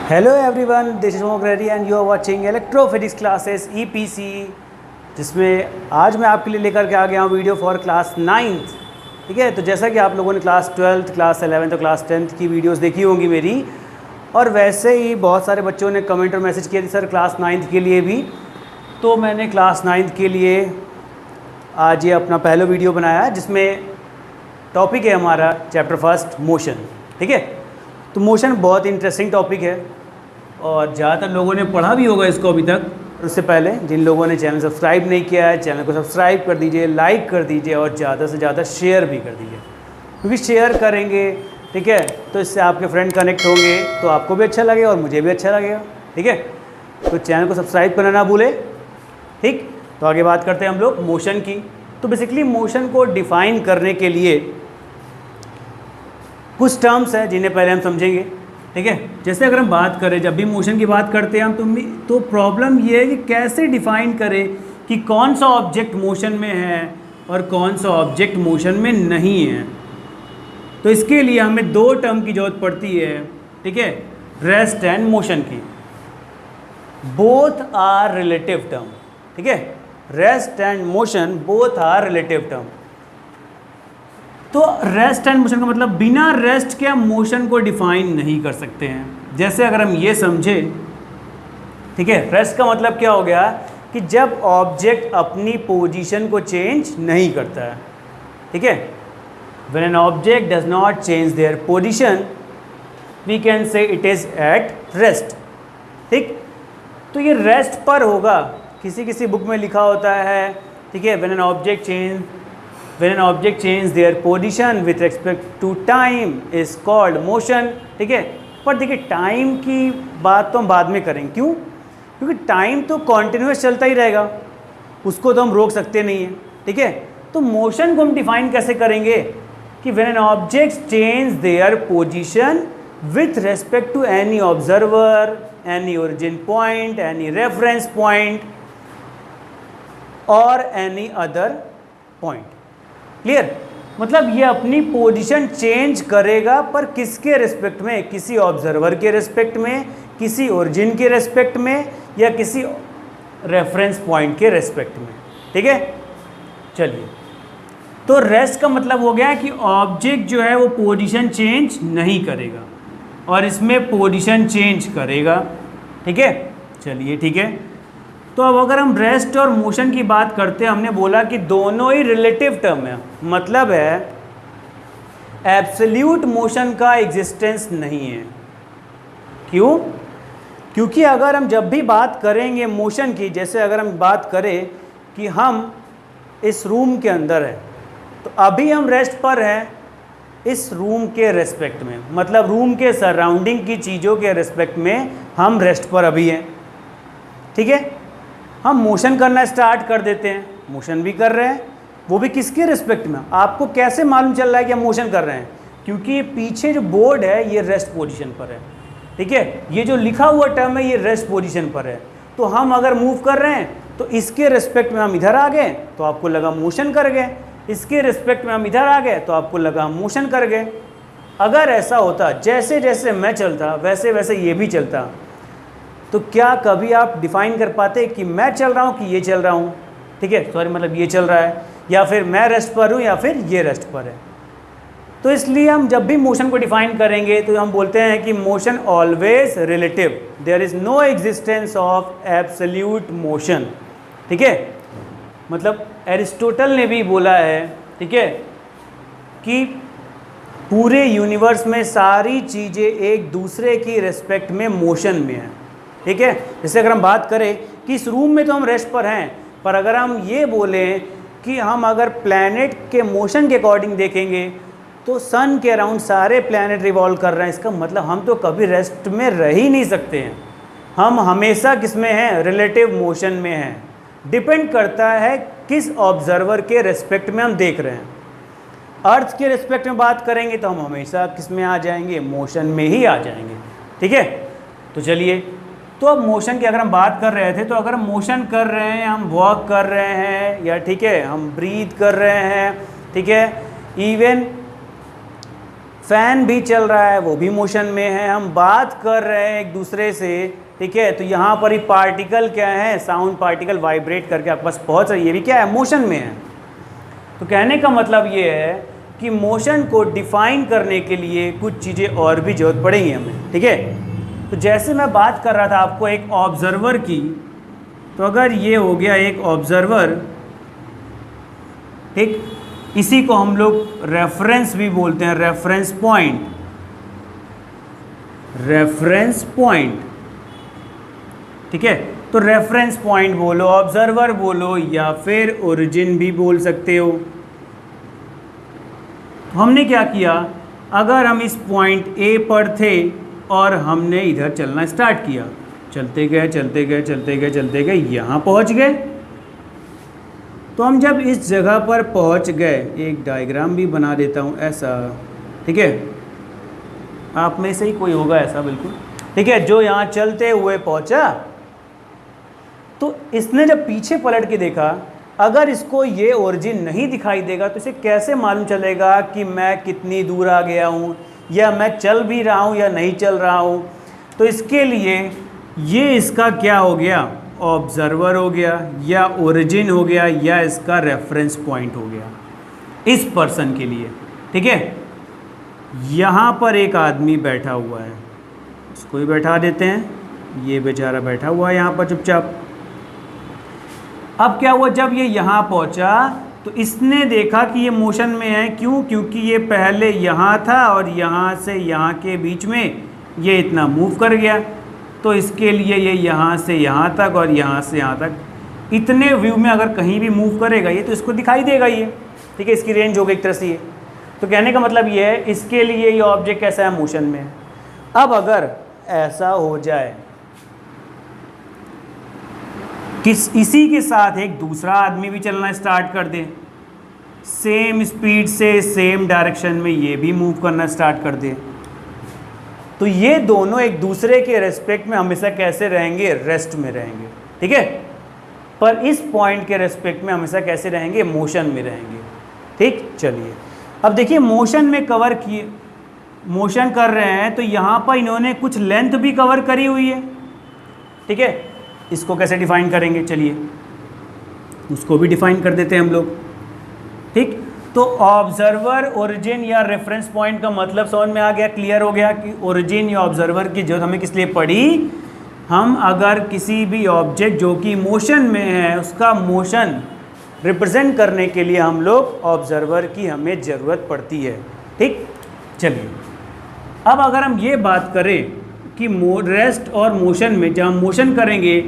Hello everyone, this is Omak Reddy and you are watching electrophysics classes EPC, जिसमें आज मैं आपके लिए लेकर के आ गया हूँ वीडियो फॉर क्लास 9th। ठीक है, तो जैसा कि आप लोगों ने क्लास 12th, क्लास 11th और क्लास 10th की वीडियोस देखी होंगी मेरी, और वैसे ही बहुत सारे बच्चों ने कमेंट और मैसेज किए थे सर क्लास 9th के लिए भी। तो मैंने क्लास 9th के लिए आज ये अपना पहला वीडियो बनाया है, जिसमें टॉपिक है हमारा चैप्टर फर्स्ट मोशन। ठीक है, तो मोशन बहुत इंटरेस्टिंग टॉपिक है और ज़्यादातर लोगों ने पढ़ा भी होगा इसको अभी तक। उससे पहले जिन लोगों ने चैनल सब्सक्राइब नहीं किया है, चैनल को सब्सक्राइब कर दीजिए, लाइक कर दीजिए और ज़्यादा से ज़्यादा शेयर भी कर दीजिए, क्योंकि शेयर करेंगे, ठीक है, तो इससे आपके फ्रेंड कनेक्ट होंगे तो आपको भी अच्छा लगेगा और मुझे भी अच्छा लगेगा। ठीक है, तो चैनल को सब्सक्राइब करना ना भूले। ठीक, तो आगे बात करते हैं हम लोग मोशन की। तो बेसिकली मोशन को डिफ़ाइन करने के लिए कुछ टर्म्स हैं जिन्हें पहले हम समझेंगे। ठीक है, जैसे अगर हम बात करें, जब भी मोशन की बात करते हैं हम, तो प्रॉब्लम ये है कि कैसे डिफ़ाइन करें कि कौन सा ऑब्जेक्ट मोशन में है और कौन सा ऑब्जेक्ट मोशन में नहीं है। तो इसके लिए हमें दो टर्म की ज़रूरत पड़ती है। ठीक है, रेस्ट एंड मोशन की। Both are relative term. ठीक है, rest and motion both are relative term. तो रेस्ट एंड मोशन का मतलब बिना रेस्ट के हम मोशन को डिफाइन नहीं कर सकते हैं। जैसे अगर हम ये समझे, ठीक है, रेस्ट का मतलब क्या हो गया कि जब ऑब्जेक्ट अपनी पोजीशन को चेंज नहीं करता है। ठीक है, when an object does not change their position we can say it is at rest. ठीक, तो ये रेस्ट पर होगा। किसी किसी बुक में लिखा होता है, ठीक है, when an object change their position with respect to time is called motion। ठीक है, पर देखिए टाइम की बात तो हम बाद में करेंगे। क्यों? क्योंकि टाइम तो कॉन्टिन्यूस चलता ही रहेगा, उसको तो हम रोक सकते नहीं हैं। ठीक है, तो मोशन को हम डिफाइन कैसे करेंगे कि when an object change their position with respect to any observer, any origin point, any reference point or any other point। Clear? मतलब ये अपनी पोजीशन चेंज करेगा, पर किसके रिस्पेक्ट में? किसी ऑब्जर्वर के रिस्पेक्ट में, किसी ओरिजिन के रिस्पेक्ट में, या किसी रेफरेंस पॉइंट के रिस्पेक्ट में। ठीक है, चलिए, तो रेस्ट का मतलब हो गया कि ऑब्जेक्ट जो है वो पोजीशन चेंज नहीं करेगा और इसमें पोजीशन चेंज करेगा। ठीक है, चलिए ठीक है। तो अब अगर हम रेस्ट और मोशन की बात करते हैं, हमने बोला कि दोनों ही रिलेटिव टर्म है, मतलब है एब्सोल्यूट मोशन का एग्जिस्टेंस नहीं है। क्यों? क्योंकि अगर हम जब भी बात करेंगे मोशन की, जैसे अगर हम बात करें कि हम इस रूम के अंदर हैं, तो अभी हम रेस्ट पर हैं इस रूम के रेस्पेक्ट में, मतलब रूम के सराउंडिंग की चीज़ों के रेस्पेक्ट में हम रेस्ट पर अभी हैं। ठीक है, हम मोशन करना स्टार्ट कर देते हैं, मोशन भी कर रहे हैं, वो भी किसके रिस्पेक्ट में? आपको कैसे मालूम चल रहा है कि हम मोशन कर रहे हैं? क्योंकि पीछे जो बोर्ड है ये रेस्ट पोजीशन पर है। ठीक है, ये जो लिखा हुआ टर्म है ये रेस्ट पोजीशन पर है। तो हम अगर मूव कर रहे हैं तो इसके रिस्पेक्ट में हम इधर आ गए तो आपको लगा मोशन कर गए, इसके रिस्पेक्ट में हम इधर आ गए तो आपको लगा हम मोशन कर गए। अगर ऐसा होता, जैसे जैसे मैं चलता वैसे वैसे ये भी चलता, तो क्या कभी आप डिफाइन कर पाते कि मैं चल रहा हूँ कि ये चल रहा हूँ? ठीक है, सॉरी, मतलब ये चल रहा है, या फिर मैं रेस्ट पर हूँ या फिर ये रेस्ट पर है। तो इसलिए हम जब भी मोशन को डिफाइन करेंगे तो हम बोलते हैं कि motion always relative, there is no existence of absolute motion. ठीक है, मतलब एरिस्टोटल ने भी बोला है, ठीक है, कि पूरे यूनिवर्स में सारी चीज़ें एक दूसरे की रिस्पेक्ट में मोशन में हैं। ठीक है, जैसे अगर हम बात करें कि इस रूम में तो हम रेस्ट पर हैं, पर अगर हम ये बोलें कि हम अगर प्लैनेट के मोशन के अकॉर्डिंग देखेंगे तो सन के अराउंड सारे प्लैनेट रिवॉल्व कर रहे हैं, इसका मतलब हम तो कभी रेस्ट में रह ही नहीं सकते हैं। हम हमेशा किस में हैं? रिलेटिव मोशन में हैं। डिपेंड करता है किस ऑब्जर्वर के रिस्पेक्ट में हम देख रहे हैं। अर्थ के रिस्पेक्ट में बात करेंगे तो हम हमेशा किस में आ जाएंगे? मोशन में ही आ जाएंगे। ठीक है, तो चलिए, तो अब मोशन की अगर हम बात कर रहे थे, तो अगर हम मोशन कर रहे हैं, हम वॉक कर रहे हैं, या ठीक है हम ब्रीथ कर रहे हैं, ठीक है, इवन फैन भी चल रहा है, वो भी मोशन में है, हम बात कर रहे हैं एक दूसरे से, ठीक है, तो यहाँ पर ही पार्टिकल क्या है, साउंड पार्टिकल वाइब्रेट करके आपके पास पहुँच रही है, ये भी क्या है, मोशन में है। तो कहने का मतलब ये है कि मोशन को डिफाइन करने के लिए कुछ चीज़ें और भी जरूरत पड़ेंगी हमें, ठीक है। तो जैसे मैं बात कर रहा था आपको एक ऑब्जर्वर की, तो अगर ये हो गया एक ऑब्जर्वर, ठीक, इसी को हम लोग रेफरेंस भी बोलते हैं, रेफरेंस पॉइंट, रेफरेंस पॉइंट, ठीक है। तो रेफरेंस पॉइंट बोलो, ऑब्जर्वर बोलो, या फिर ओरिजिन भी बोल सकते हो। हमने क्या किया, अगर हम इस पॉइंट ए पर थे और हमने इधर चलना स्टार्ट किया, चलते गए चलते गए चलते गए चलते गए, यहाँ पहुँच गए। तो हम जब इस जगह पर पहुँच गए, एक डायग्राम भी बना देता हूँ ऐसा, ठीक है, आप में से ही कोई होगा ऐसा, बिल्कुल, ठीक है, जो यहाँ चलते हुए पहुँचा। तो इसने जब पीछे पलट के देखा, अगर इसको ये ओरिजिन नहीं दिखाई देगा तो इसे कैसे मालूम चलेगा कि मैं कितनी दूर आ गया हूँ, या मैं चल भी रहा हूँ या नहीं चल रहा हूँ। तो इसके लिए ये इसका क्या हो गया, ऑब्जर्वर हो गया, या ओरिजिन हो गया, या इसका रेफरेंस पॉइंट हो गया इस पर्सन के लिए, ठीक है। यहाँ पर एक आदमी बैठा हुआ है, इसको ही बैठा देते हैं, ये बेचारा बैठा हुआ है यहाँ पर चुपचाप। अब क्या हुआ, जब ये यहाँ पहुँचा तो इसने देखा कि ये मोशन में है, क्यों, क्योंकि ये पहले यहाँ था और यहाँ से यहाँ के बीच में ये इतना मूव कर गया। तो इसके लिए ये यहाँ से यहाँ तक और यहाँ से यहाँ तक, इतने व्यू में अगर कहीं भी मूव करेगा ये, तो इसको दिखाई देगा ये, ठीक है, इसकी रेंज हो गई एक तरह से ये। तो कहने का मतलब ये है, इसके लिए ये ऑब्जेक्ट कैसा है, मोशन में है। अब अगर ऐसा हो जाए इसी के साथ एक दूसरा आदमी भी चलना स्टार्ट कर दे, सेम स्पीड से सेम डायरेक्शन में ये भी मूव करना स्टार्ट कर दे, तो ये दोनों एक दूसरे के रेस्पेक्ट में हमेशा कैसे रहेंगे, रेस्ट में रहेंगे, ठीक है। पर इस पॉइंट के रेस्पेक्ट में हमेशा कैसे रहेंगे, मोशन में रहेंगे, ठीक। चलिए अब देखिए, मोशन में कवर किए, मोशन कर रहे हैं, तो यहाँ पर इन्होंने कुछ लेंथ भी कवर करी हुई है, ठीक है। इसको कैसे डिफाइन करेंगे, चलिए उसको भी डिफाइन कर देते हैं हम लोग, ठीक। तो ऑब्जर्वर, ओरिजिन या रेफरेंस पॉइंट का मतलब समझ में आ गया, क्लियर हो गया कि ओरिजिन या ऑब्जर्वर की जरूरत हमें किस लिए पड़ी। हम अगर किसी भी ऑब्जेक्ट जो कि मोशन में है उसका मोशन रिप्रेजेंट करने के लिए हम लोग ऑब्जर्वर की हमें ज़रूरत पड़ती है, ठीक। चलिए अब अगर हम ये बात करें कि रेस्ट और मोशन में, जब हम मोशन करेंगे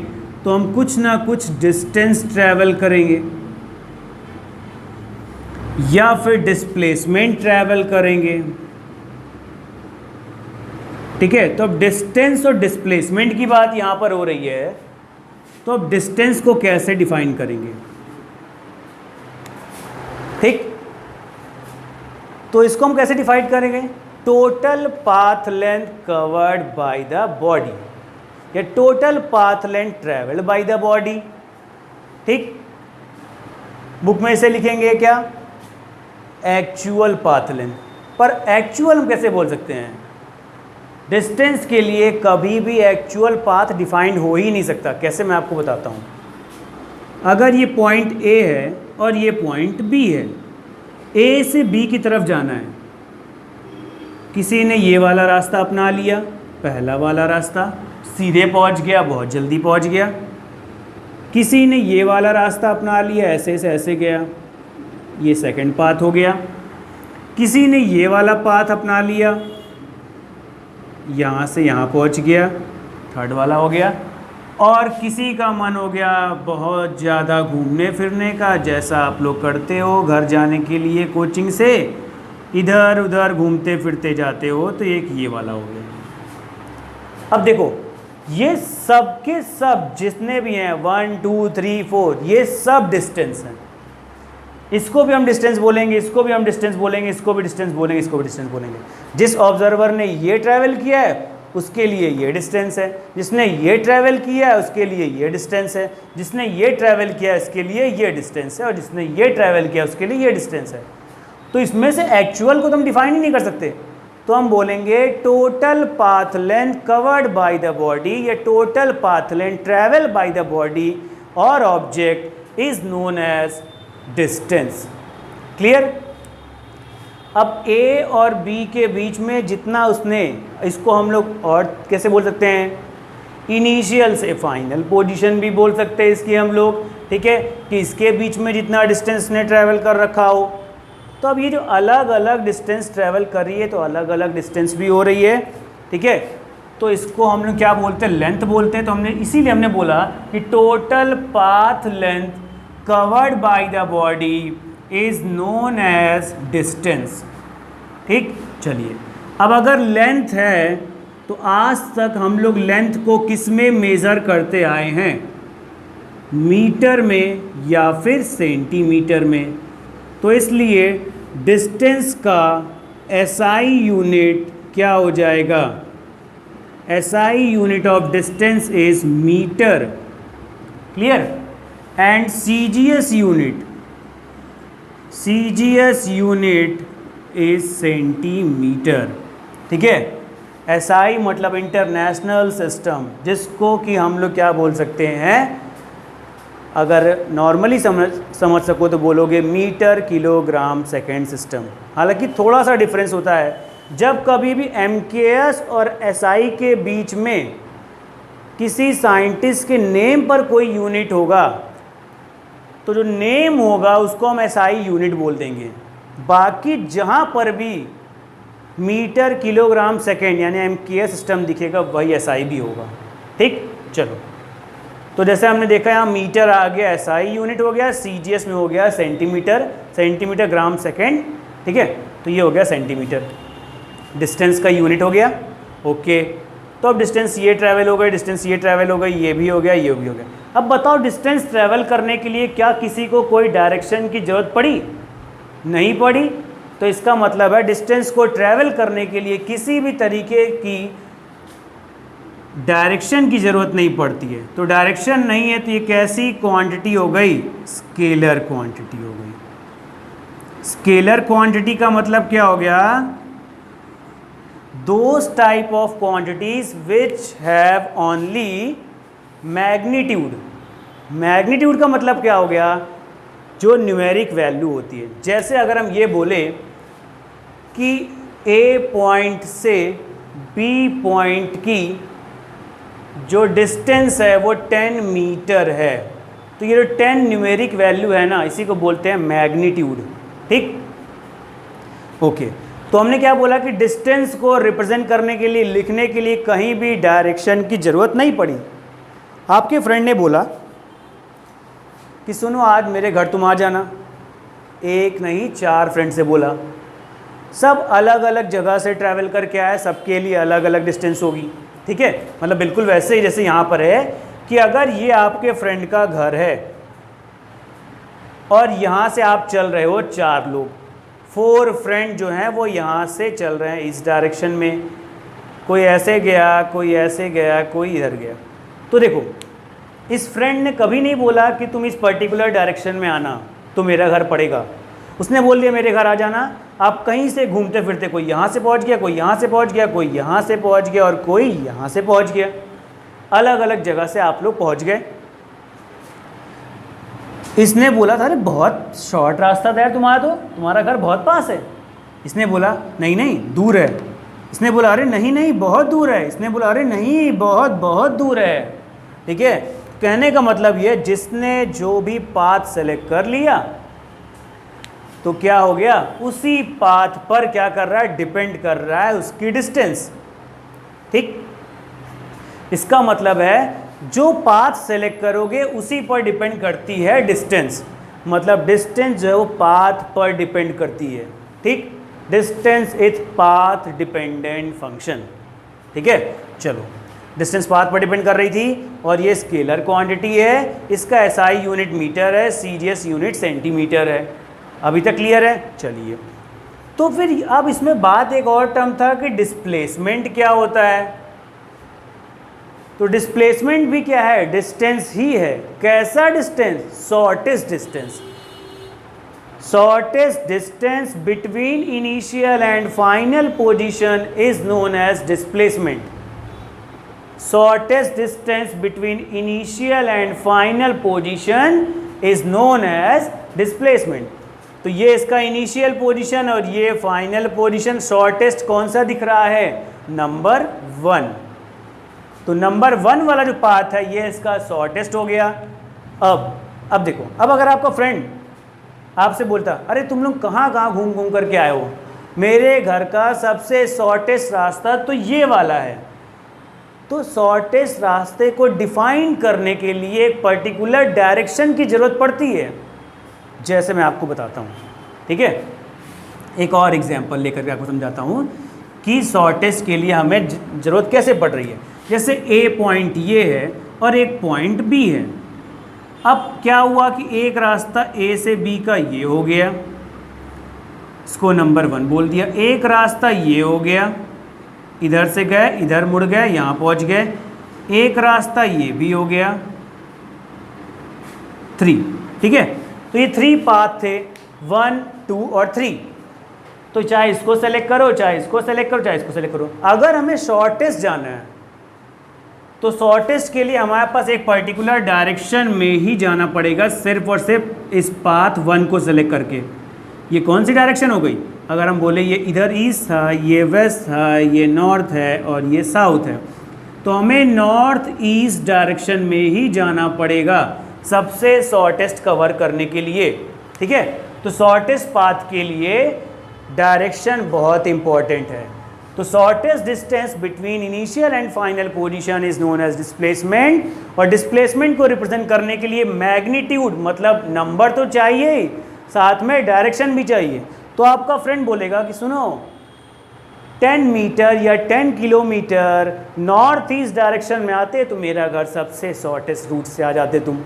तो हम कुछ ना कुछ डिस्टेंस ट्रैवल करेंगे या फिर डिस्प्लेसमेंट ट्रैवल करेंगे, ठीक है। तो अब डिस्टेंस और डिस्प्लेसमेंट की बात यहाँ पर हो रही है, तो अब डिस्टेंस को कैसे डिफाइन करेंगे, ठीक। तो इसको हम कैसे डिफाइन करेंगे, total path length covered by the body, या total path length travelled by the body, ठीक। बुक में इसे लिखेंगे क्या, एक्चुअल पाथ लेंथ। पर एक्चुअल हम कैसे बोल सकते हैं, डिस्टेंस के लिए कभी भी एक्चुअल पाथ डिफाइंड हो ही नहीं सकता। कैसे, मैं आपको बताता हूँ। अगर ये पॉइंट ए है और ये पॉइंट बी है, ए से बी की तरफ जाना है, किसी ने ये वाला रास्ता अपना लिया, पहला वाला रास्ता, सीधे पहुंच गया, बहुत जल्दी पहुंच गया। किसी ने ये वाला रास्ता अपना लिया, ऐसे से ऐसे गया, ये सेकंड पाथ हो गया। किसी ने ये वाला पाथ अपना लिया, यहाँ से यहाँ पहुंच गया, थर्ड वाला हो गया। और किसी का मन हो गया बहुत ज़्यादा घूमने फिरने का, जैसा आप लोग करते हो घर जाने के लिए कोचिंग से, इधर उधर घूमते फिरते जाते हो, तो एक ये वाला हो गया। अब देखो, ये सब के सब जितने भी हैं 1 2 3 4, ये सब डिस्टेंस हैं। इसको भी हम डिस्टेंस बोलेंगे, इसको भी हम डिस्टेंस बोलेंगे, इसको भी डिस्टेंस बोलेंगे, इसको भी डिस्टेंस बोलेंगे। जिस ऑब्जर्वर ने ये ट्रैवल किया है उसके लिए ये डिस्टेंस है, जिसने ये ट्रैवल किया है उसके लिए ये डिस्टेंस है, जिसने ये ट्रैवल किया है उसके लिए ये डिस्टेंस है, और जिसने ये ट्रैवल किया उसके लिए ये डिस्टेंस है। तो इसमें से एक्चुअल को तो हम डिफाइन ही नहीं कर सकते, तो हम बोलेंगे total path length covered by the body या total path length travel by the body और object is known as distance. Clear. अब ए और बी के बीच में जितना उसने, इसको हम लोग और कैसे बोल सकते हैं, इनिशियल से फाइनल पोजीशन भी बोल सकते हैं इसकी हम लोग, ठीक है, कि इसके बीच में जितना डिस्टेंस ने ट्रैवल कर रखा हो। तो अब ये जो अलग अलग डिस्टेंस ट्रैवल कर रही है तो अलग अलग डिस्टेंस भी हो रही है, ठीक है, तो इसको हम लोग क्या बोलते हैं, लेंथ बोलते हैं। तो हमने इसीलिए हमने बोला कि total path length covered by the body is known as distance. ठीक, चलिए अब अगर लेंथ है तो आज तक हम लोग लेंथ को किस में मेज़र करते आए हैं, मीटर में या फिर सेंटीमीटर में। तो इसलिए डिस्टेंस का एसआई यूनिट क्या हो जाएगा, SI unit of distance is metre. Clear. And CGS unit is centimetre. ठीक है, एसआई मतलब इंटरनेशनल सिस्टम, जिसको कि हम लोग क्या बोल सकते हैं, अगर नॉर्मली समझ सको तो बोलोगे मीटर किलोग्राम सेकेंड सिस्टम। हालांकि थोड़ा सा डिफरेंस होता है, जब कभी भी एमकेएस और एसआई के बीच में किसी साइंटिस्ट के नेम पर कोई यूनिट होगा तो जो नेम होगा उसको हम एसआई यूनिट बोल देंगे। बाकी जहाँ पर भी मीटर किलोग्राम सेकेंड यानी एमकेएस सिस्टम दिखेगा वही एसआई भी होगा। ठीक, चलो, तो जैसे हमने देखा यहाँ मीटर आ गया एसआई यूनिट हो गया, सीजीएस में हो गया सेंटीमीटर, सेंटीमीटर ग्राम सेकेंड। ठीक है, तो ये हो गया सेंटीमीटर, डिस्टेंस का यूनिट हो गया। ओके, तो अब डिस्टेंस ये ट्रैवल हो गई, डिस्टेंस ये ट्रैवल हो गई, ये भी हो गया, ये भी हो गया। अब बताओ डिस्टेंस ट्रैवल करने के लिए क्या किसी को कोई डायरेक्शन की ज़रूरत पड़ी? नहीं पड़ी। तो इसका मतलब है डिस्टेंस को ट्रैवल करने के लिए किसी भी तरीके की डायरेक्शन की ज़रूरत नहीं पड़ती है। तो डायरेक्शन नहीं है तो ये कैसी क्वांटिटी हो गई, स्केलर क्वांटिटी हो गई। स्केलर क्वांटिटी का मतलब क्या हो गया, those type of quantities which have only magnitude। Magnitude का मतलब क्या हो गया, जो न्यूमेरिक वैल्यू होती है। जैसे अगर हम ये बोले कि ए पॉइंट से बी पॉइंट की जो डिस्टेंस है वो 10 मीटर है, तो ये जो 10 न्यूमेरिक वैल्यू है ना, इसी को बोलते हैं मैग्नीट्यूड। ठीक, ओके, तो हमने क्या बोला कि डिस्टेंस को रिप्रेजेंट करने के लिए, लिखने के लिए कहीं भी डायरेक्शन की ज़रूरत नहीं पड़ी। आपके फ्रेंड ने बोला कि सुनो आज मेरे घर तुम आ जाना, एक नहीं 4 फ्रेंड से बोला, सब अलग अलग जगह से ट्रैवल करके आए, सबके लिए अलग अलग डिस्टेंस होगी। ठीक है, मतलब बिल्कुल वैसे ही जैसे यहाँ पर है कि अगर ये आपके फ्रेंड का घर है और यहाँ से आप चल रहे हो 4 लोग, 4 फ्रेंड जो हैं वो यहाँ से चल रहे हैं इस डायरेक्शन में, कोई ऐसे गया, कोई ऐसे गया, कोई इधर गया। तो देखो इस फ्रेंड ने कभी नहीं बोला कि तुम इस पर्टिकुलर डायरेक्शन में आना तो मेरा घर पड़ेगा, उसने बोल दिया मेरे घर आ जाना। आप कहीं से घूमते फिरते, कोई यहाँ से पहुँच गया, कोई यहाँ से पहुँच गया, कोई यहाँ से पहुँच गया और कोई यहाँ से पहुँच गया, अलग अलग जगह से आप लोग पहुँच गए। इसने बोला था अरे बहुत शॉर्ट रास्ता था यार तुम्हारा, तो तुम्हारा घर बहुत पास है। इसने बोला नहीं नहीं दूर है। इसने बोला अरे नहीं नहीं बहुत दूर है। इसने बोला अरे नहीं बहुत बहुत दूर है। ठीक है, कहने का मतलब ये, जिसने जो भी पाथ सेलेक्ट कर लिया तो क्या हो गया, उसी पाथ पर क्या कर रहा है, डिपेंड कर रहा है उसकी डिस्टेंस। ठीक, इसका मतलब है जो पाथ सेलेक्ट करोगे उसी पर डिपेंड करती है डिस्टेंस। मतलब डिस्टेंस जो है वो पाथ पर डिपेंड करती है। ठीक, distance is path dependent function. ठीक है, चलो डिस्टेंस पाथ पर डिपेंड कर रही थी और ये स्केलर क्वांटिटी है, इसका एसआई यूनिट मीटर है, सीजीएस यूनिट सेंटीमीटर है। अभी तक क्लियर है? चलिए, तो फिर अब इसमें बात एक और टर्म था कि डिस्प्लेसमेंट क्या होता है। तो डिस्प्लेसमेंट भी क्या है, डिस्टेंस ही है। कैसा distance, shortest distance. Shortest distance between initial and final position is known as displacement. Shortest distance between initial and final position is known as displacement. तो ये इसका इनिशियल पोजीशन और ये फाइनल पोजीशन, शॉर्टेस्ट कौन सा दिख रहा है? नंबर 1। तो नंबर 1 वाला जो पाथ है ये इसका शॉर्टेस्ट हो गया। अब देखो, अब अगर आपका फ्रेंड आपसे बोलता अरे तुम लोग कहाँ कहाँ घूम घूम करके आए हो, मेरे घर का सबसे शॉर्टेस्ट रास्ता तो ये वाला है। तो शॉर्टेस्ट रास्ते को डिफाइन करने के लिए एक पर्टिकुलर डायरेक्शन की ज़रूरत पड़ती है, जैसे मैं आपको बताता हूँ। ठीक है, एक और एग्जांपल लेकर के आपको समझाता हूँ कि शॉर्टेस्ट के लिए हमें ज़रूरत कैसे पड़ रही है। जैसे ए पॉइंट ये है और एक पॉइंट बी है। अब क्या हुआ कि एक रास्ता ए से बी का ये हो गया, इसको नंबर 1 बोल दिया। एक रास्ता ये हो गया, इधर से गए, इधर मुड़ गए, यहाँ पहुँच गए। एक रास्ता ये भी हो गया, 3। ठीक है, तो ये 3 पाथ थे, 1, 2 और 3। तो चाहे इसको सेलेक्ट करो, चाहे इसको सेलेक्ट करो, चाहे इसको सेलेक्ट करो। अगर हमें शॉर्टेस्ट जाना है तो शॉर्टेस्ट के लिए हमारे पास एक पर्टिकुलर डायरेक्शन में ही जाना पड़ेगा, सिर्फ और सिर्फ इस पाथ 1 को सेलेक्ट करके। ये कौन सी डायरेक्शन हो गई? अगर हम बोले ये इधर ईस्ट है, ये वेस्ट है, ये नॉर्थ है और ये साउथ है, तो हमें नॉर्थ ईस्ट डायरेक्शन में ही जाना पड़ेगा सबसे शॉर्टेस्ट कवर करने के लिए। ठीक है, तो शॉर्टेस्ट पाथ के लिए डायरेक्शन बहुत इंपॉर्टेंट है। तो shortest distance between initial and final position is known as displacement. और डिस्प्लेसमेंट को रिप्रेजेंट करने के लिए मैग्नीट्यूड, मतलब नंबर तो चाहिए, साथ में डायरेक्शन भी चाहिए। तो आपका फ्रेंड बोलेगा कि सुनो 10 मीटर या 10 किलोमीटर नॉर्थ ईस्ट डायरेक्शन में आते तो मेरा घर सबसे शॉर्टेस्ट रूट से आ जाते तुम।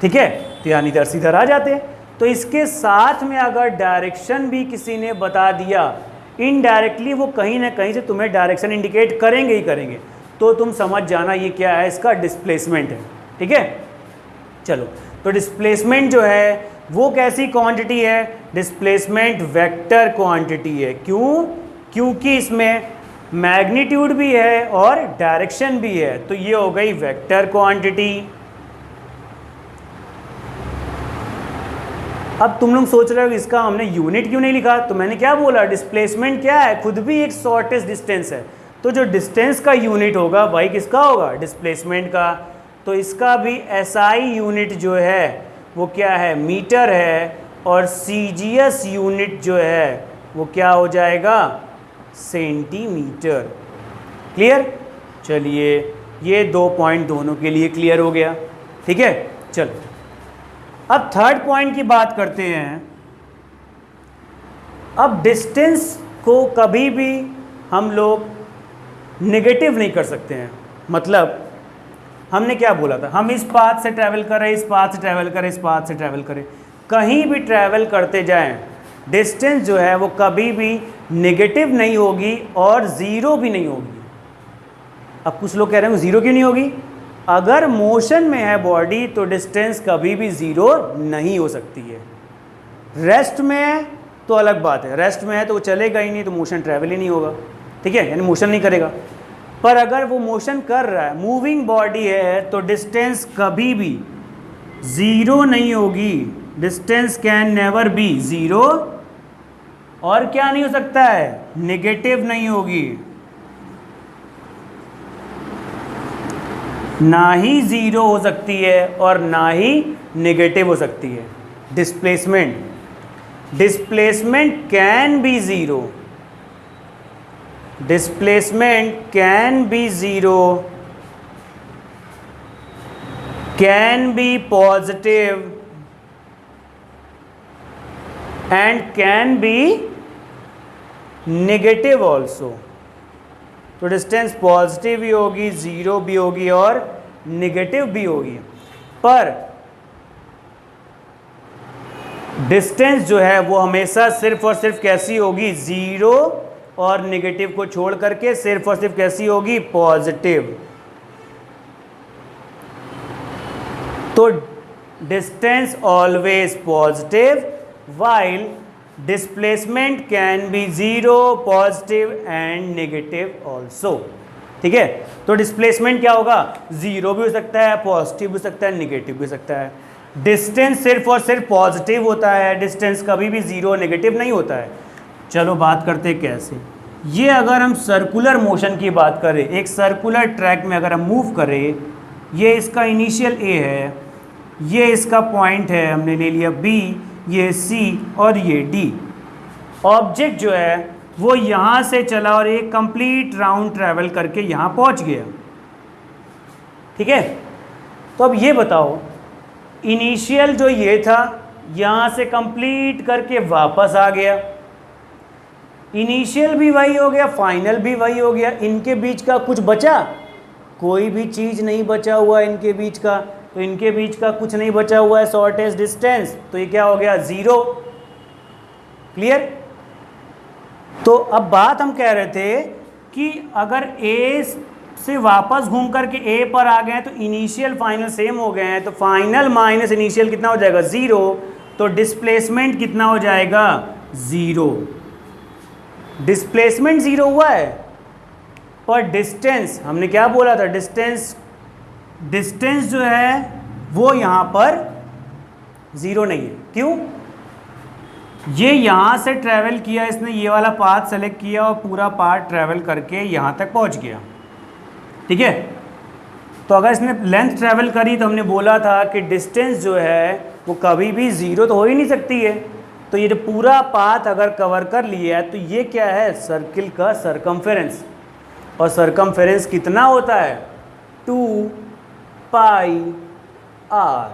ठीक है, तो यानी इधर से इधर आ जाते। तो इसके साथ में अगर डायरेक्शन भी किसी ने बता दिया, इनडायरेक्टली वो कहीं ना कहीं से तुम्हें डायरेक्शन इंडिकेट करेंगे ही करेंगे, तो तुम समझ जाना ये क्या है, इसका डिस्प्लेसमेंट है। ठीक है, चलो, तो डिस्प्लेसमेंट जो है वो कैसी क्वांटिटी है? डिस्प्लेसमेंट वेक्टर क्वांटिटी है। क्यों? क्योंकि इसमें मैग्नीट्यूड भी है और डायरेक्शन भी है, तो ये हो गई वेक्टर क्वांटिटी। अब तुम लोग सोच रहे हो इसका हमने यूनिट क्यों नहीं लिखा? तो मैंने क्या बोला, डिस्प्लेसमेंट क्या है, खुद भी एक शॉर्टेस्ट डिस्टेंस है। तो जो डिस्टेंस का यूनिट होगा वही किसका होगा? डिस्प्लेसमेंट का। तो इसका भी एसआई यूनिट जो है वो क्या है? मीटर है। और सीजीएस यूनिट जो है वो क्या हो जाएगा? सेंटीमीटर। क्लियर? चलिए, ये 2 पॉइंट दोनों के लिए क्लियर हो गया। ठीक है, चलो अब थर्ड पॉइंट की बात करते हैं। अब डिस्टेंस को कभी भी हम लोग नेगेटिव नहीं कर सकते हैं। मतलब हमने क्या बोला था, हम इस पाथ से ट्रैवल करें, इस पाथ से ट्रैवल करें, इस पाथ से ट्रैवल करें, कहीं भी ट्रैवल करते जाएं, डिस्टेंस जो है वो कभी भी नेगेटिव नहीं होगी और ज़ीरो भी नहीं होगी। अब कुछ लोग कह रहे हैं ज़ीरो क्यों नहीं होगी? अगर मोशन में है बॉडी तो डिस्टेंस कभी भी ज़ीरो नहीं हो सकती है। रेस्ट में है तो अलग बात है, रेस्ट में है तो वो चलेगा ही नहीं, तो मोशन ट्रैवल ही नहीं होगा। ठीक है, यानी मोशन नहीं करेगा। पर अगर वो मोशन कर रहा है, मूविंग बॉडी है, तो डिस्टेंस कभी भी ज़ीरो नहीं होगी। Distance can never be zero. और क्या नहीं हो सकता है? नेगेटिव नहीं होगी। ना ही ज़ीरो हो सकती है और ना ही नेगेटिव हो सकती है। Displacement can be zero, displacement can be zero, can be positive and can be negative also. तो डिस्टेंस पॉजिटिव भी होगी, ज़ीरो भी होगी और नेगेटिव भी होगी। पर डिस्टेंस जो है वो हमेशा सिर्फ और सिर्फ कैसी होगी? ज़ीरो और नेगेटिव को छोड़ करके सिर्फ और सिर्फ कैसी होगी? पॉजिटिव। तो distance always positive while displacement can be 0, positive and negative also. ठीक है, तो डिस्प्लेसमेंट क्या होगा, 0 भी हो सकता है, पॉजिटिव भी हो सकता है, नेगेटिव भी हो सकता है। डिस्टेंस सिर्फ और सिर्फ पॉजिटिव होता है, डिस्टेंस कभी भी 0 नेगेटिव नहीं होता है। चलो बात करते हैं कैसे। ये अगर हम सर्कुलर मोशन की बात करें, एक सर्कुलर ट्रैक में अगर हम मूव करें, ये इसका इनिशियल ए है, ये इसका पॉइंट है, हमने ले लिया बी, ये सी और ये डी। ऑब्जेक्ट जो है वो यहाँ से चला और एक कंप्लीट राउंड ट्रैवल करके यहाँ पहुँच गया। ठीक है, तो अब ये बताओ, इनिशियल जो ये था यहाँ से कंप्लीट करके वापस आ गया, इनिशियल भी वही हो गया, फाइनल भी वही हो गया, इनके बीच का कुछ बचा, कोई भी चीज़ नहीं बचा हुआ इनके बीच का, तो इनके बीच का कुछ नहीं बचा हुआ है, शॉर्टेस्ट डिस्टेंस, तो ये क्या हो गया, 0। क्लियर। तो अब बात हम कह रहे थे कि अगर ए से वापस घूम करके ए पर आ गए तो इनिशियल फाइनल सेम हो गए हैं, तो फाइनल माइनस इनिशियल कितना हो जाएगा, 0। तो डिस्प्लेसमेंट कितना हो जाएगा, 0। डिस्प्लेसमेंट 0 हुआ है, पर डिस्टेंस हमने क्या बोला था, डिस्टेंस जो है वो यहाँ पर 0 नहीं है। क्यों, ये यहाँ से ट्रैवल किया इसने, ये वाला पाथ सेलेक्ट किया और पूरा पाथ ट्रैवल करके यहाँ तक पहुँच गया। ठीक है, तो अगर इसने लेंथ ट्रैवल करी तो हमने बोला था कि डिस्टेंस जो है वो कभी भी 0 तो हो ही नहीं सकती है। तो ये जो पूरा पाथ अगर कवर कर लिया है तो ये क्या है, सर्किल का सरकमफेरेंस, और सरकमफेरेंस कितना होता है, 2 पाई आर।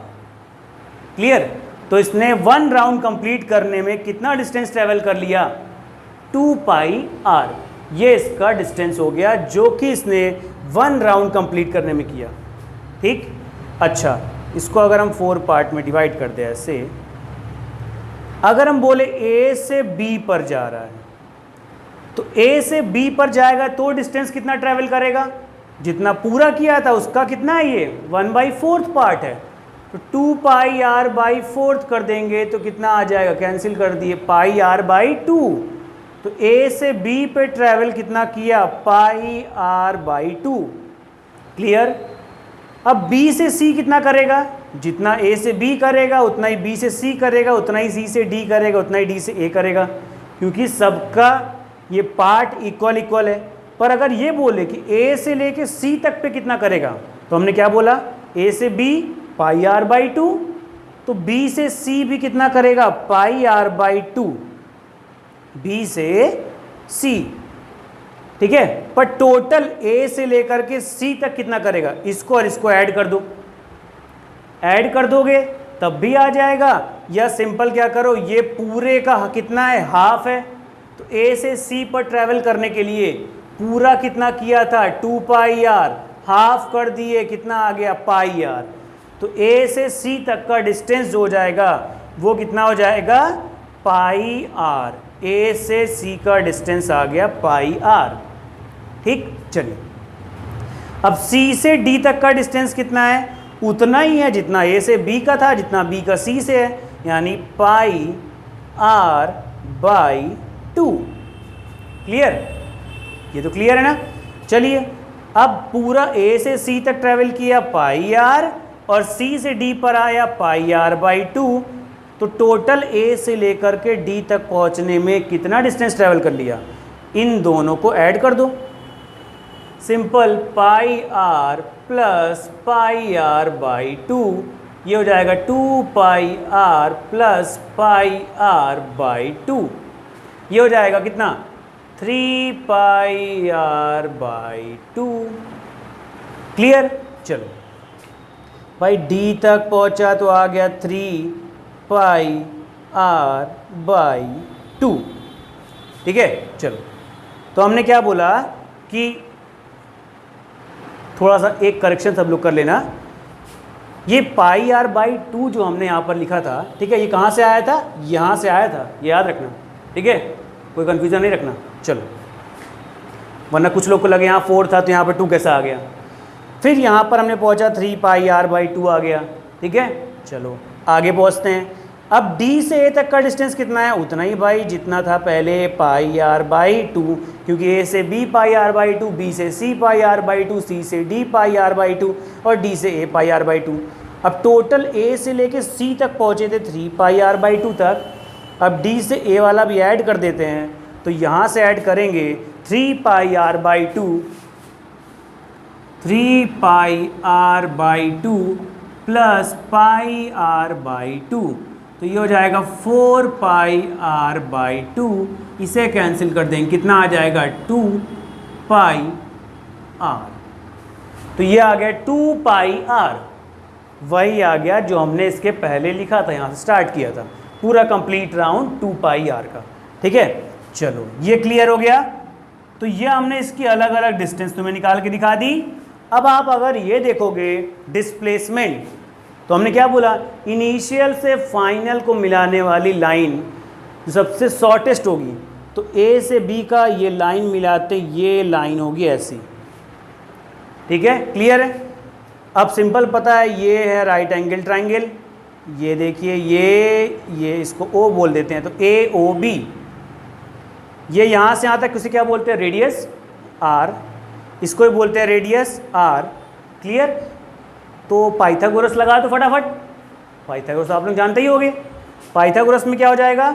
क्लियर। तो इसने 1 राउंड कंप्लीट करने में कितना डिस्टेंस ट्रैवल कर लिया, 2 पाई आर। ये इसका डिस्टेंस हो गया जो कि इसने 1 राउंड कंप्लीट करने में किया। ठीक। अच्छा, इसको अगर हम 4 पार्ट में डिवाइड कर दें ऐसे, अगर हम बोले ए से बी पर जा रहा है तो ए से बी पर जाएगा तो डिस्टेंस कितना ट्रैवल करेगा, जितना पूरा किया था उसका कितना है, ये 1/4 पार्ट है, तो 2 पाई आर बाई 4 कर देंगे तो कितना आ जाएगा, कैंसिल कर दिए, पाई आर बाई 2। तो ए से बी पे ट्रैवल कितना किया, पाई आर बाई 2। क्लियर। अब बी से सी कितना करेगा, जितना ए से बी करेगा उतना ही बी से सी करेगा, उतना ही सी से डी करेगा, उतना ही डी से ए करेगा, क्योंकि सबका ये पार्ट इक्वल है। पर अगर ये बोले कि ए से लेके सी तक पे कितना करेगा, तो हमने क्या बोला, ए से बी पाई आर बाई 2, तो बी से सी भी कितना करेगा, पाई आर बाई 2, बी से सी। ठीक है, पर टोटल ए से लेकर के सी तक कितना करेगा, इसको और इसको ऐड कर दो, ऐड कर दोगे तब भी आ जाएगा, या सिंपल क्या करो, ये पूरे का कितना है, हाफ है, तो ए से सी पर ट्रैवल करने के लिए पूरा कितना किया था, 2 पाई आर, हाफ कर दिए, कितना आ गया, पाई आर। तो ए से सी तक का डिस्टेंस जो हो जाएगा वो कितना हो जाएगा, पाई आर। ए से सी का डिस्टेंस आ गया पाई आर। ठीक। चलिए, अब सी से डी तक का डिस्टेंस कितना है, उतना ही है जितना ए से बी का था, जितना बी का सी से है, यानी पाई आर बाई 2। क्लियर। ये तो क्लियर है ना। चलिए, अब पूरा ए से सी तक ट्रैवल किया पाई आर, और सी से डी पर आया पाई आर बाई 2, तो टोटल ए से लेकर के डी तक पहुंचने में कितना डिस्टेंस ट्रैवल कर लिया, इन दोनों को ऐड कर दो। Simple, pi r plus pi r by 2, ये हो जाएगा 2 pi r plus pi r by 2, ये हो जाएगा कितना, 3 पाई आर बाई 2। क्लियर। चलो भाई, डी तक पहुंचा तो आ गया 3 पाई आर बाई 2। ठीक है। चलो, तो हमने क्या बोला कि थोड़ा सा एक करेक्शन सब लोग कर लेना, ये पाई आर बाई 2 जो हमने यहाँ पर लिखा था, ठीक है, ये कहाँ से आया था, यहाँ से आया था, ये याद रखना। ठीक है, कोई कन्फ्यूज़न नहीं रखना। चलो, वरना कुछ लोग को लगे यहाँ 4 था तो यहाँ पर 2 कैसा आ गया। फिर यहाँ पर हमने पहुँचा 3 पाई आर बाई 2 आ गया। ठीक है। चलो आगे पहुँचते हैं। अब D से A तक का डिस्टेंस कितना है, उतना ही भाई जितना था पहले, पाई आर बाई टू, क्योंकि A से B pi r by two, B से C pi r by two, C से D pi r by two और D से A pi r by two. अब टोटल A से लेके C तक पहुँचे थे 3 पाई आर बाई टू तक। अब D से A वाला भी ऐड कर देते हैं, तो यहाँ से ऐड करेंगे 3 pi r by two, 3 pi r by two plus pi r by two, तो ये हो जाएगा 4 पाई आर बाई टू। इसे कैंसिल कर देंगे, कितना आ जाएगा 2 पाई आर। तो ये आ गया 2 पाई आर, वही आ गया जो हमने इसके पहले लिखा था, यहाँ से स्टार्ट किया था पूरा कंप्लीट राउंड 2 पाई आर का। ठीक है, चलो ये क्लियर हो गया। तो ये हमने इसकी अलग अलग डिस्टेंस तुम्हें निकाल के दिखा दी। अब आप अगर ये देखोगे डिस्प्लेसमेंट, तो हमने क्या बोला, इनिशियल से फाइनल को मिलाने वाली लाइन जो सबसे शॉर्टेस्ट होगी, तो A से B का ये लाइन मिलाते ये लाइन होगी ऐसी। ठीक है, क्लियर है। अब सिंपल पता है, ये है राइट एंगल ट्राइंगल, ये देखिए ये इसको O बोल देते हैं, तो AOB, ये यहाँ से यहाँ तक किसे क्या बोलते हैं, रेडियस R, इसको ही बोलते हैं रेडियस R। क्लियर। तो पाइथागोरस लगा दो फटाफट, पाइथागोरस आप लोग जानते ही होंगे। पाइथागोरस में क्या हो जाएगा,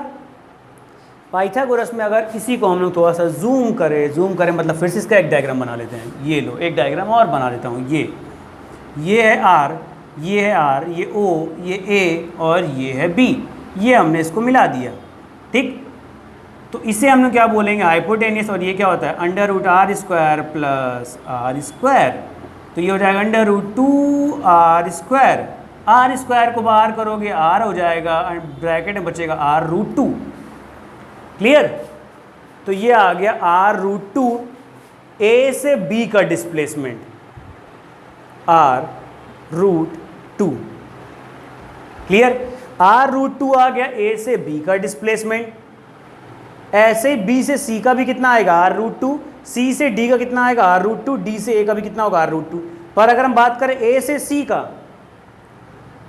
पाइथागोरस में अगर इसी को हम लोग थोड़ा सा जूम करें मतलब फिर से इसका एक डायग्राम बना लेते हैं। ये लो एक डायग्राम और बना लेता हूँ। ये है R, ये है R, ये O, ये A और ये है B, ये हमने इसको मिला दिया। ठीक, तो इसे हम लोग क्या बोलेंगे, हाइपोटेनियस, और ये क्या होता है under root r square plus r square, तो ये हो जाएगा under root 2 r square. R square को बाहर करोगे आर हो जाएगा, ब्रैकेट में बचेगा आर रूट 2। क्लियर। तो ये आ गया आर रूट 2, ए से बी का displacement r root 2। Clear, r root 2 आ गया ए से बी का डिस्प्लेसमेंट। ऐसे ही बी से सी का भी कितना आएगा, आर रूट 2, सी से डी का कितना आएगा, आर रूट 2, डी से ए का भी कितना होगा, आर रूट 2। पर अगर हम बात करें ए से सी का,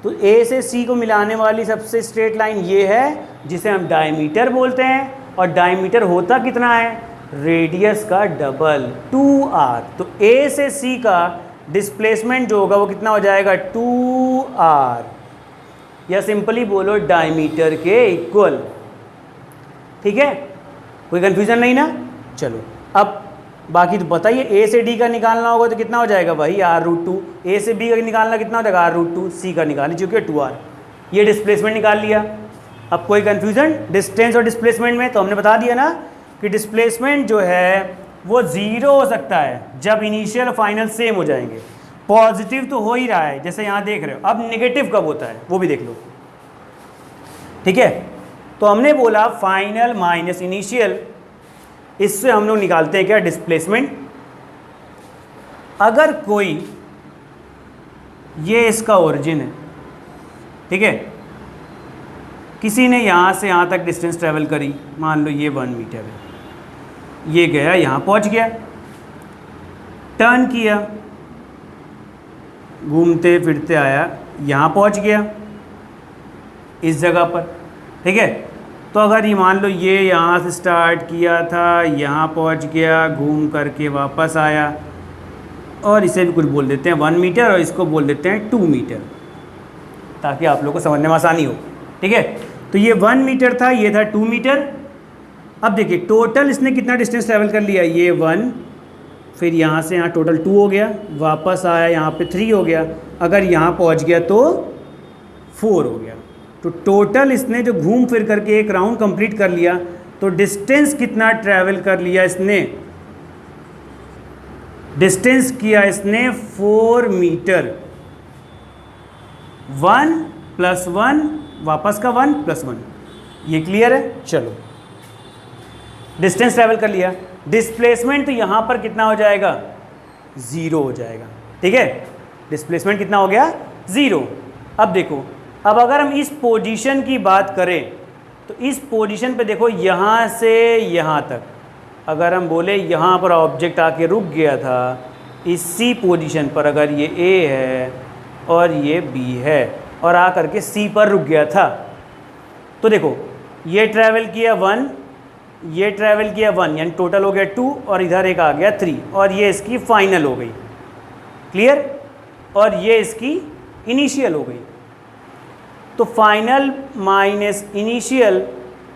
तो ए से सी को मिलाने वाली सबसे स्ट्रेट लाइन ये है जिसे हम डायमीटर बोलते हैं, और डायमीटर होता कितना है, रेडियस का डबल 2r। तो ए से सी का डिस्प्लेसमेंट जो होगा वो कितना हो जाएगा, 2r, या सिंपली बोलो डायमीटर के इक्वल। ठीक है, कोई कंफ्यूजन नहीं ना। चलो अब बाकी तो बताइए, ए से डी का निकालना होगा तो कितना हो जाएगा, वही आर रूट 2। ए से बी का निकालना कितना हो जाएगा, आर रूट 2। सी का निकाल चुके 2r, ये डिस्प्लेसमेंट निकाल लिया। अब कोई कंफ्यूजन डिस्टेंस और डिस्प्लेसमेंट में, तो हमने बता दिया ना कि डिस्प्लेसमेंट जो है वो 0 हो सकता है जब इनिशियल और फाइनल सेम हो जाएंगे। पॉजिटिव तो हो ही रहा है जैसे यहाँ देख रहे हो, अब नेगेटिव कब होता है वो भी देख लो। ठीक है, तो हमने बोला फाइनल माइनस इनिशियल, इससे हम लोग निकालते हैं क्या, डिस्प्लेसमेंट। अगर कोई, ये इसका ओरिजिन है, ठीक है, किसी ने यहाँ से यहाँ तक डिस्टेंस ट्रेवल करी, मान लो ये 1 मीटर है, ये गया यहाँ पहुँच गया, टर्न किया, घूमते फिरते आया, यहाँ पहुँच गया इस जगह पर। ठीक है, तो अगर ये मान लो ये यहाँ से स्टार्ट किया था, यहाँ पहुँच गया, घूम करके वापस आया, और इसे भी कुछ बोल देते हैं 1 मीटर और इसको बोल देते हैं 2 मीटर, ताकि आप लोगों को समझने में आसानी हो। ठीक है, तो ये 1 मीटर था, ये था 2 मीटर। अब देखिए टोटल इसने कितना डिस्टेंस ट्रैवल कर लिया, ये 1, फिर यहाँ से यहाँ टोटल 2 हो गया, वापस आया यहाँ पे 3 हो गया, अगर यहाँ पहुँच गया तो 4 हो गया। तो टोटल इसने जो घूम फिर करके एक राउंड कंप्लीट कर लिया, तो डिस्टेंस कितना ट्रैवल कर लिया इसने, डिस्टेंस किया इसने 4 मीटर। 1 + 1 वापस का 1 + 1, ये क्लियर है। चलो डिस्टेंस ट्रैवल कर लिया, डिस्प्लेसमेंट तो यहाँ पर कितना हो जाएगा, 0 हो जाएगा। ठीक है, डिस्प्लेसमेंट कितना हो गया, 0। अब देखो, अब अगर हम इस पोजीशन की बात करें, तो इस पोजीशन पे देखो, यहाँ से यहाँ तक अगर हम बोले यहाँ पर ऑब्जेक्ट आके रुक गया था, इसी पोजीशन पर अगर ये A है और ये B है और आ करके C पर रुक गया था, तो देखो ये ट्रैवल किया 1, ये ट्रैवल किया 1, यानी टोटल हो गया 2, और इधर एक आ गया 3, और ये इसकी फाइनल हो गई। क्लियर? और ये इसकी इनिशियल हो गई। तो फाइनल माइनस इनिशियल,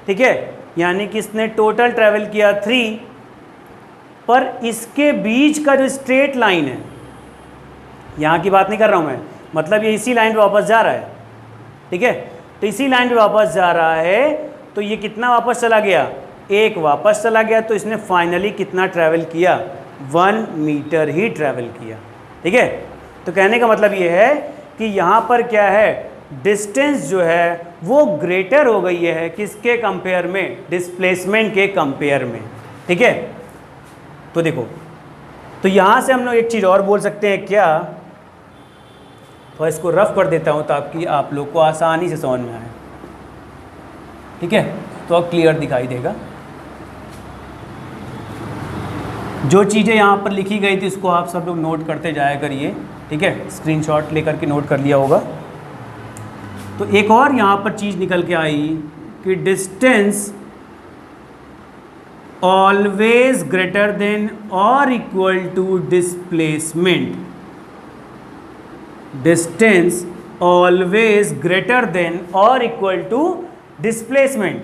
ठीक है, यानी कि इसने टोटल ट्रैवल किया 3, पर इसके बीच का जो स्ट्रेट लाइन है, यहाँ की बात नहीं कर रहा हूँ मैं, मतलब ये इसी लाइन पे वापस जा रहा है, ठीक है, तो इसी लाइन पे वापस जा रहा है, तो ये कितना वापस चला गया, 1 वापस चला गया, तो इसने फाइनली कितना ट्रैवल किया, 1 मीटर ही ट्रैवल किया। ठीक है, तो कहने का मतलब ये है कि यहाँ पर क्या है, डिस्टेंस जो है वो ग्रेटर हो गई है किसके कंपेयर में, डिस्प्लेसमेंट के कंपेयर में। ठीक है, तो देखो, तो यहाँ से हम लोग एक चीज़ और बोल सकते हैं क्या, तो इसको रफ कर देता हूँ ताकि आप लोग को आसानी से समझ में आए। ठीक है, तो अब क्लियर दिखाई देगा। जो चीज़ें यहाँ पर लिखी गई थी इसको आप सब लोग नोट करते जाया करिए। ठीक है, स्क्रीनशॉट लेकर के नोट कर लिया होगा। तो एक और यहाँ पर चीज़ निकल के आई कि डिस्टेंस ऑलवेज ग्रेटर देन और equal to displacement, distance always greater than और इक्वल टू डिस्प्लेसमेंट।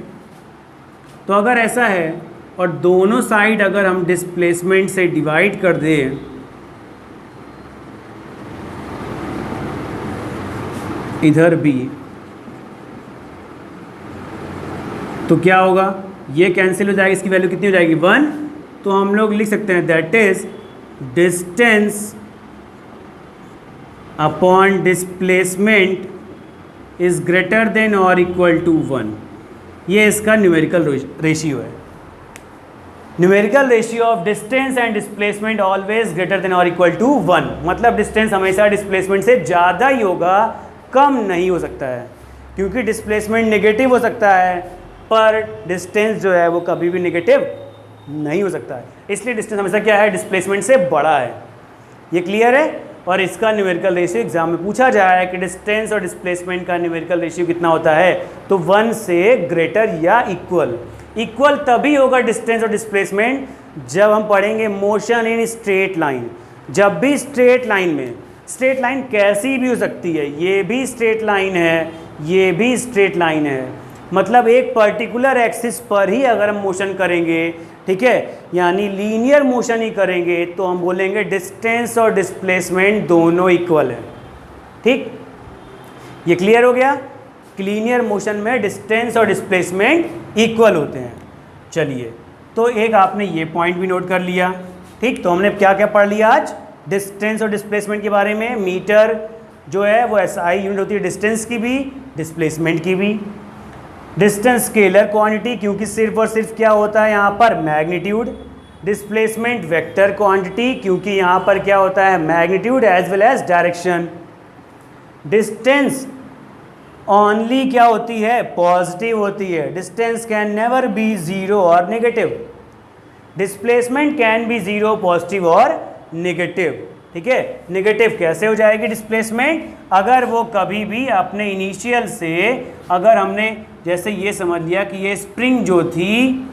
तो अगर ऐसा है और दोनों साइड अगर हम डिस्प्लेसमेंट से डिवाइड कर दें, इधर भी, तो क्या होगा, ये कैंसिल हो जाएगी, इसकी वैल्यू कितनी हो जाएगी, 1। तो हम लोग लिख सकते हैं that is distance upon displacement is greater than और इक्वल टू 1। ये इसका न्यूमेरिकल रेशियो है। Numerical ratio of distance and displacement always greater than और इक्वल टू 1, मतलब डिस्टेंस हमेशा डिस्प्लेसमेंट से ज़्यादा ही होगा, कम नहीं हो सकता है, क्योंकि डिस्प्लेसमेंट नेगेटिव हो सकता है पर डिस्टेंस जो है वो कभी भी नेगेटिव नहीं हो सकता है। इसलिए डिस्टेंस हमेशा क्या है, डिस्प्लेसमेंट से बड़ा है। ये क्लियर है। और इसका न्यूमेरिकल रेशियो एग्जाम में पूछा जाए है कि डिस्टेंस और डिस्प्लेसमेंट का न्यूमेरिकल रेशियो कितना होता है, तो 1 से ग्रेटर या इक्वल। इक्वल तभी होगा डिस्टेंस और डिस्प्लेसमेंट जब हम पढ़ेंगे मोशन इन स्ट्रेट लाइन। जब भी स्ट्रेट लाइन में, स्ट्रेट लाइन कैसी भी हो सकती है, ये भी स्ट्रेट लाइन है, ये भी स्ट्रेट लाइन है, मतलब एक पर्टिकुलर एक्सिस पर ही अगर हम मोशन करेंगे, ठीक है, यानी लीनियर मोशन ही करेंगे, तो हम बोलेंगे डिस्टेंस और डिस्प्लेसमेंट दोनों इक्वल है। ठीक, ये क्लियर हो गया कि लीनियर मोशन में डिस्टेंस और डिस्प्लेसमेंट इक्वल होते हैं। चलिए, तो एक आपने ये पॉइंट भी नोट कर लिया। ठीक, तो हमने क्या क्या पढ़ लिया आज डिस्टेंस और डिस्प्लेसमेंट के बारे में। मीटर जो है वो SI यूनिट होती है डिस्टेंस की भी, डिस्प्लेसमेंट की भी। डिस्टेंस स्केलर क्वांटिटी, क्योंकि सिर्फ और सिर्फ क्या होता है यहाँ पर, मैग्नीट्यूड। डिस्प्लेसमेंट वेक्टर क्वांटिटी, क्योंकि यहाँ पर क्या होता है, magnitude as well as direction. Distance only क्या होती है, पॉजिटिव होती है। Distance can never be zero और negative. Displacement can be zero, positive और नेगेटिव। ठीक है, नेगेटिव कैसे हो जाएगी डिस्प्लेसमेंट, अगर वो कभी भी अपने इनिशियल से, अगर हमने जैसे ये समझ लिया कि ये स्प्रिंग जो थी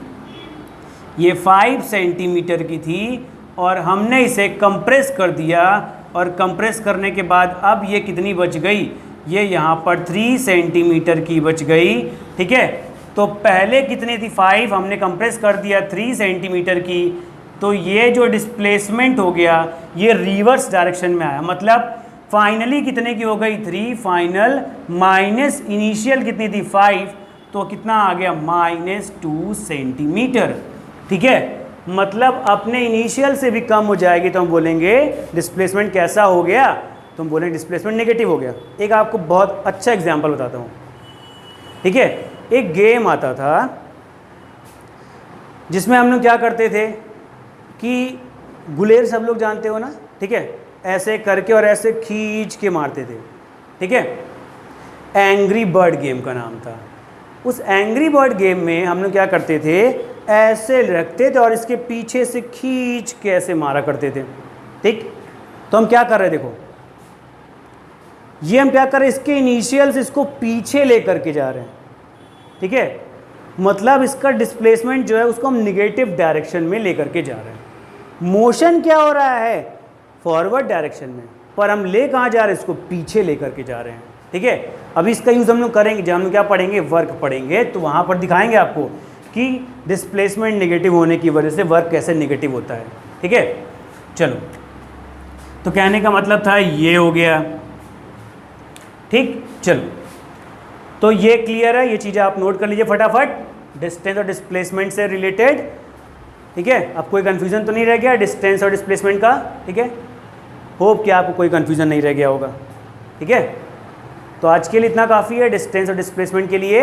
ये 5 सेंटीमीटर की थी और हमने इसे कंप्रेस कर दिया, और कंप्रेस करने के बाद अब ये कितनी बच गई, ये यहाँ पर 3 सेंटीमीटर की बच गई। ठीक है, तो पहले कितनी थी 5, हमने कंप्रेस कर दिया 3 सेंटीमीटर की, तो ये जो डिस्प्लेसमेंट हो गया ये रिवर्स डायरेक्शन में आया, मतलब फाइनली कितने की हो गई 3 फाइनल, माइनस इनिशियल कितनी थी 5, तो कितना आ गया -2 सेंटीमीटर। ठीक है, मतलब अपने इनिशियल से भी कम हो जाएगी तो हम बोलेंगे डिस्प्लेसमेंट कैसा हो गया, तो हम बोलेंगे डिस्प्लेसमेंट नेगेटिव हो गया। एक आपको बहुत अच्छा एग्जांपल बताता हूँ। ठीक है, एक गेम आता था जिसमें हम लोग क्या करते थे कि गुलेर सब लोग जानते हो ना, ठीक है, ऐसे करके और ऐसे खींच के मारते थे। ठीक है, एंग्री बर्ड गेम का नाम था। उस एंग्री बर्ड गेम में हम लोग क्या करते थे, ऐसे रखते थे और इसके पीछे से खींच के ऐसे मारा करते थे। ठीक, तो हम क्या कर रहे हैं, देखो ये हम क्या कर रहे हैं, इसके इनिशियल से इसको पीछे ले करके जा रहे हैं। ठीक है, मतलब इसका डिस्प्लेसमेंट जो है उसको हम निगेटिव डायरेक्शन में लेकर के जा रहे हैं। मोशन क्या हो रहा है, फॉरवर्ड डायरेक्शन में, पर हम ले कहाँ जा रहे हैं, इसको पीछे लेकर के जा रहे हैं। ठीक है, अभी इसका यूज़ हम लोग करेंगे, जब हम लोग क्या पढ़ेंगे, वर्क पढ़ेंगे, तो वहाँ पर दिखाएंगे आपको कि डिस्प्लेसमेंट नेगेटिव होने की वजह से वर्क कैसे नेगेटिव होता है। ठीक है, चलो, तो कहने का मतलब था ये हो गया। ठीक, चलो, तो ये क्लियर है, ये चीज़ें आप नोट कर लीजिए फटाफट, डिस्टेंस और डिस्प्लेसमेंट से रिलेटेड। ठीक है, अब कोई कन्फ्यूज़न तो नहीं रह गया डिस्टेंस और डिस्प्लेसमेंट का। ठीक है, होप कि आपको कोई कन्फ्यूज़न नहीं रह गया होगा। ठीक है, तो आज के लिए इतना काफ़ी है डिस्टेंस और डिस्प्लेसमेंट के लिए।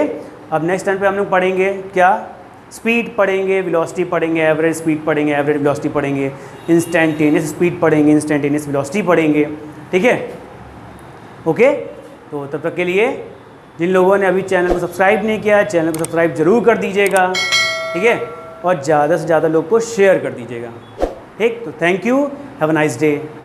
अब नेक्स्ट टाइम पे हम लोग पढ़ेंगे क्या, स्पीड पढ़ेंगे, वेलोसिटी पढ़ेंगे, एवरेज स्पीड पढ़ेंगे, एवरेज वेलोसिटी पढ़ेंगे, इंस्टेंटेनियस स्पीड पढ़ेंगे, इंस्टेंटेनियस वेलोसिटी पढ़ेंगे। ठीक है, ओके, तो तब तक के लिए जिन लोगों ने अभी चैनल को सब्सक्राइब नहीं किया, चैनल को सब्सक्राइब जरूर कर दीजिएगा। ठीक है, और ज़्यादा से ज़्यादा लोग को शेयर कर दीजिएगा। ठीक, तो thank you, have a nice day.